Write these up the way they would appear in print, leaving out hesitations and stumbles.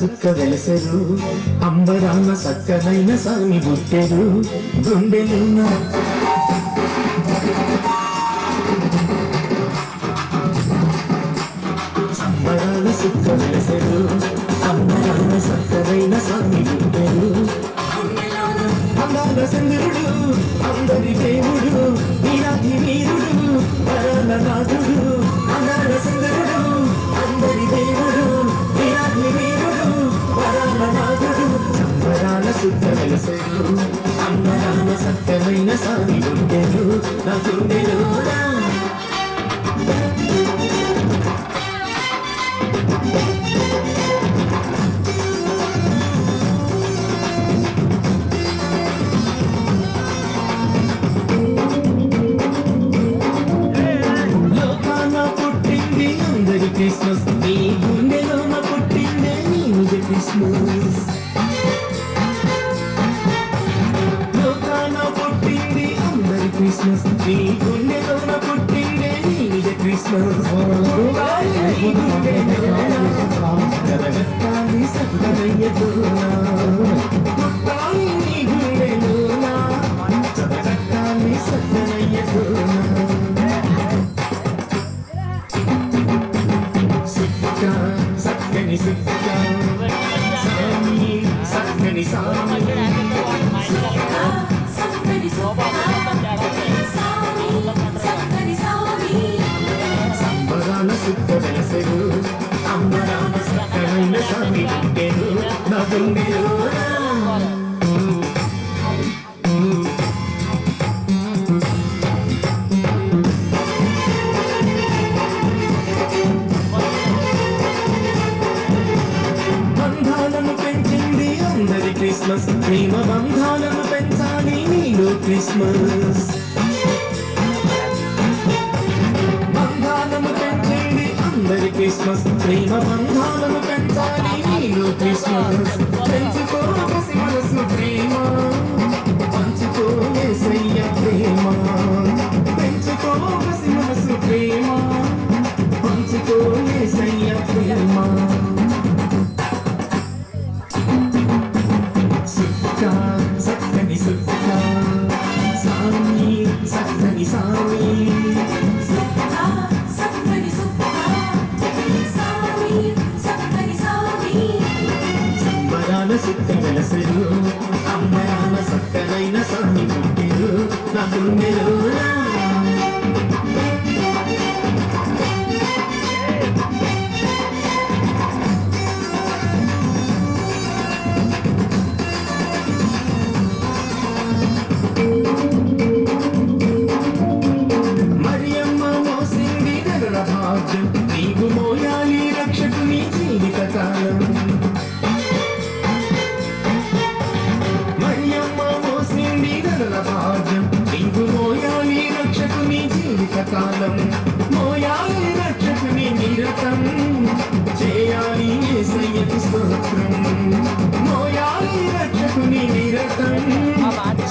సుక్క వెలసెరు అంబరాన సక్కనైన సామి బుట్టెరు గుండెలున్న అంబరాన సుక్క వెలసెరు అంబరాన సక్కనైన సామి బుట్టెరు అందాల చంద్రుడు అందరి దేవుడు నీరాకి వీరుడు వరాల నాథుడు అందాల చంద్రుడు అందరి దేవుడు నీరాకి వీరుడు వరాల నాథుడు సంబరాల సుక్క వెలసెరు అంబరాన సత్యమైన సామి గుండెలు నా గుండెలు క్రిస్మస్ నీ గుండెలోన పుట్టిందే నీది క్రిస్మస్ లోకాన పుట్టింది అందరి క్రిస్మస్ నీ గుండెలోన పుట్టిందే నీది క్రిస్మస్ కదగట్టాలి సక్కదయ్యలోనా పుట్టాలి నీ గుండెలోనా కదగట్టాలి సక్కదయ్యలోనా సక్కని సుక్క సామి సక్కని సామి సంబరాల సుక్క వెలసెరు అంబరాన సక్కనైన సామి గుండెలు నా గుండెలు క్రిస్మస్ ప్రేమ బంధాలను పెంచాలి నీలో క్రిస్మస్ బంధాలను పెంచేది అందరి క్రిస్మస్ ప్రేమ బంధాలను పెంచాలి నీలో క్రిస్మస్ పెంచుకో కసి మనసు ప్రేమ పంచుకో యేసయ్య ప్రేమ పెంచుకో కసి మనసు ప్రేమ పంచుకో యేసయ్య ప్రేమ సక్కని సుక్క సామి సక్కని సామి సంబరాల సుక్క వెలసెరు అంబరాన సక్కనైన సామి గుండెలు నా గుండెలు నీవు మోయాలి రక్షకుని జీవితకాలం మరియమ్మ మోసింది గల భాగ్యం నీవు మోయాలి రక్షకుని జీవితకాలం మోయాలి రక్షకుని నిరతం చేయాలి యేసయ్యకు స్తోత్రం మోయాలి రక్షకుని నిరతం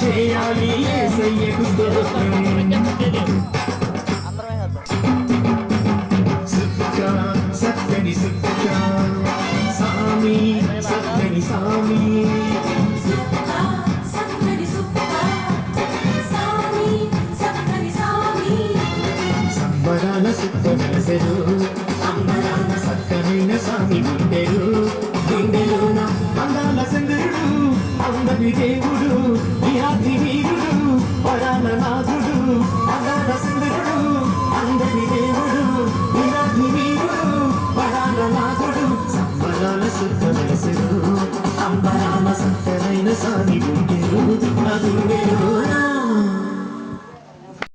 చేయాలి యేసయ్యకు స్తోత్రం సక్కని సుక్క సామి సక్కని సామి సంబరాల సుక్క వెలసెరు అంబరాన సక్కనైన సామి గుండెలు గుండెలోన అందాల చంద్రుడు అందరి దేవుడు నీరాకి వీరుడు వరాల నాథుడు అందాల చంద్రుడు అందరి దేవుడు నీరాకి వీరుడు వరాల నాథుడు సంబరాల సుక్క వెలసెరు అంబరాన సక్కనైన సామి గుండెలు నా గుండెలు